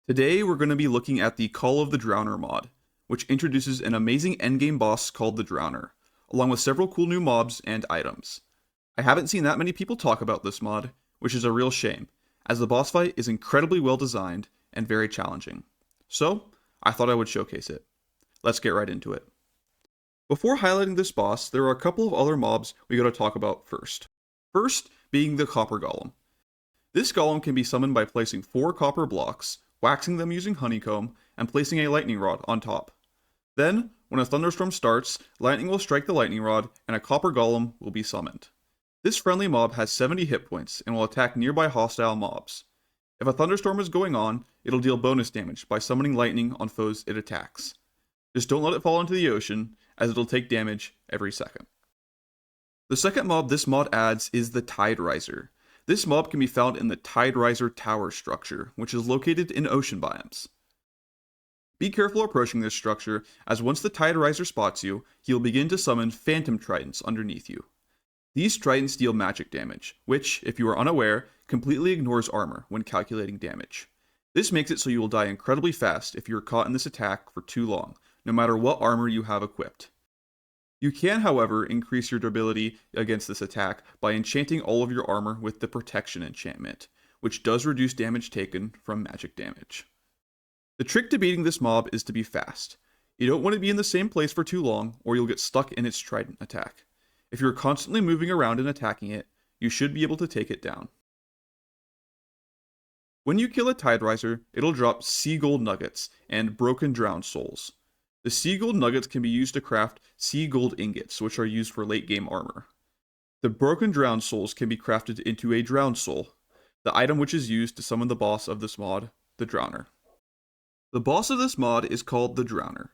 Today we're going to be looking at the Call of the Drowner mod, which introduces an amazing endgame boss called the Drowner, along with several cool new mobs and items. I haven't seen that many people talk about this mod, which is a real shame, as the boss fight is incredibly well designed and very challenging. So, I thought I would showcase it. Let's get right into it. Before highlighting this boss, there are a couple of other mobs we gotta talk about first. First being the Copper Golem. This golem can be summoned by placing 4 copper blocks, waxing them using honeycomb, and placing a lightning rod on top. Then, when a thunderstorm starts, lightning will strike the lightning rod, and a copper golem will be summoned. This friendly mob has 70 hit points and will attack nearby hostile mobs. If a thunderstorm is going on, it'll deal bonus damage by summoning lightning on foes it attacks. Just don't let it fall into the ocean, as it'll take damage every second. The second mob this mod adds is the Tide Riser. This mob can be found in the Tide Riser Tower structure, which is located in ocean biomes. Be careful approaching this structure, as once the Tide Riser spots you, he will begin to summon Phantom Tridents underneath you. These tridents deal magic damage, which, if you are unaware, completely ignores armor when calculating damage. This makes it so you will die incredibly fast if you are caught in this attack for too long, no matter what armor you have equipped. You can, however, increase your durability against this attack by enchanting all of your armor with the Protection enchantment, which does reduce damage taken from magic damage. The trick to beating this mob is to be fast. You don't want to be in the same place for too long, or you'll get stuck in its trident attack. If you're constantly moving around and attacking it, you should be able to take it down. When you kill a Tide Riser, it'll drop sea gold nuggets and broken drowned souls. The sea gold nuggets can be used to craft sea gold ingots, which are used for late game armor. The broken drowned souls can be crafted into a drowned soul, the item which is used to summon the boss of this mod, the Drowner. The boss of this mod is called the Drowner.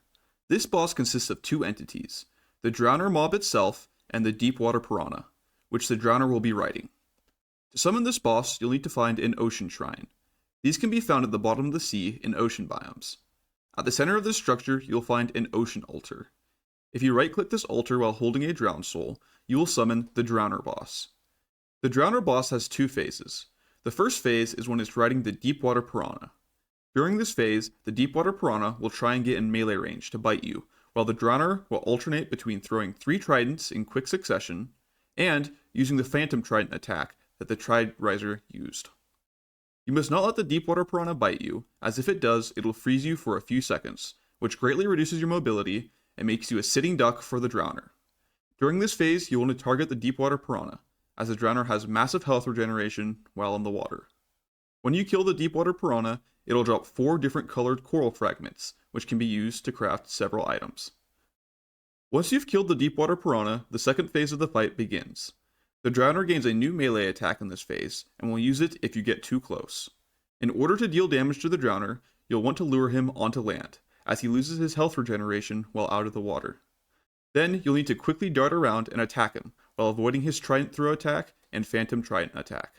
This boss consists of 2 entities, the Drowner mob itself and the Deepwater Piranha, which the Drowner will be riding. To summon this boss, you'll need to find an ocean shrine. These can be found at the bottom of the sea in ocean biomes. At the center of this structure, you'll find an ocean altar. If you right-click this altar while holding a drowned soul, you will summon the Drowner boss. The Drowner boss has 2 phases. The first phase is when it's riding the Deepwater Piranha. During this phase, the Deepwater Piranha will try and get in melee range to bite you, while the Drowner will alternate between throwing 3 tridents in quick succession and using the Phantom Trident attack that the Tide Riser used. You must not let the Deepwater Piranha bite you, as if it does, it'll freeze you for a few seconds, which greatly reduces your mobility and makes you a sitting duck for the Drowner. During this phase, you want to target the Deepwater Piranha, as the Drowner has massive health regeneration while in the water. When you kill the Deepwater Piranha, it'll drop 4 different colored coral fragments, which can be used to craft several items. Once you've killed the Deepwater Piranha, the second phase of the fight begins. The Drowner gains a new melee attack in this phase, and will use it if you get too close. In order to deal damage to the Drowner, you'll want to lure him onto land, as he loses his health regeneration while out of the water. Then, you'll need to quickly dart around and attack him, while avoiding his Trident Throw attack and Phantom Trident attack.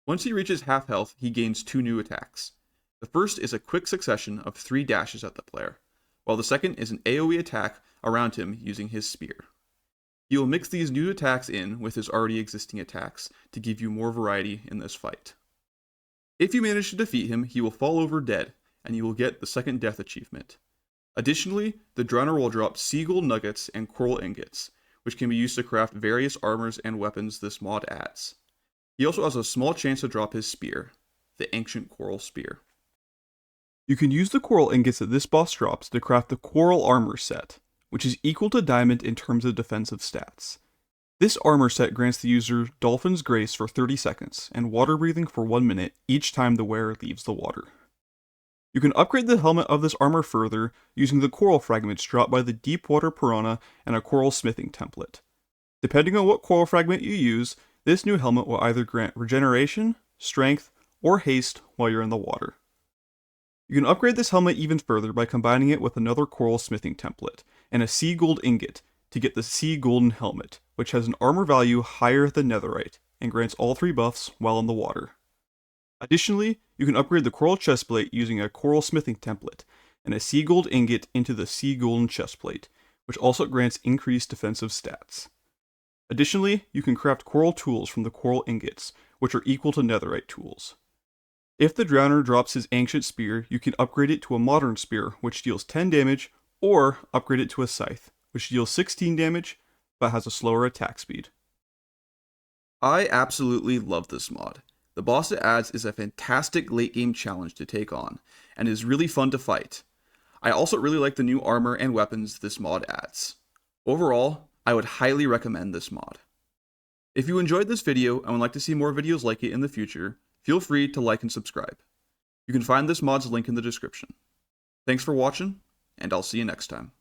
Once he reaches half health, he gains 2 new attacks. The first is a quick succession of 3 dashes at the player, while the second is an AoE attack around him using his spear. He will mix these new attacks in with his already existing attacks to give you more variety in this fight. If you manage to defeat him, he will fall over dead, and you will get the second death achievement. Additionally, the Drowner will drop sea gold nuggets and coral ingots, which can be used to craft various armors and weapons this mod adds. He also has a small chance to drop his spear, the Ancient Coral Spear. You can use the coral ingots that this boss drops to craft the Coral Armor set, which is equal to Diamond in terms of defensive stats. This armor set grants the user Dolphin's Grace for 30 seconds, and water breathing for 1 minute each time the wearer leaves the water. You can upgrade the helmet of this armor further using the coral fragments dropped by the Deepwater Piranha and a coral smithing template. Depending on what coral fragment you use, this new helmet will either grant regeneration, strength, or haste while you're in the water. You can upgrade this helmet even further by combining it with another coral smithing template and a sea gold ingot to get the sea golden helmet, which has an armor value higher than netherite and grants all 3 buffs while in the water. Additionally, you can upgrade the coral chestplate using a coral smithing template and a sea gold ingot into the sea golden chestplate, which also grants increased defensive stats. Additionally, you can craft coral tools from the coral ingots, which are equal to netherite tools. If the Drowner drops his Ancient Spear, you can upgrade it to a Modern Spear, which deals 10 damage, or upgrade it to a Scythe, which deals 16 damage, but has a slower attack speed. I absolutely love this mod. The boss it adds is a fantastic late game challenge to take on, and is really fun to fight. I also really like the new armor and weapons this mod adds. Overall, I would highly recommend this mod. If you enjoyed this video and would like to see more videos like it in the future, feel free to like and subscribe. You can find this mod's link in the description. Thanks for watching, and I'll see you next time.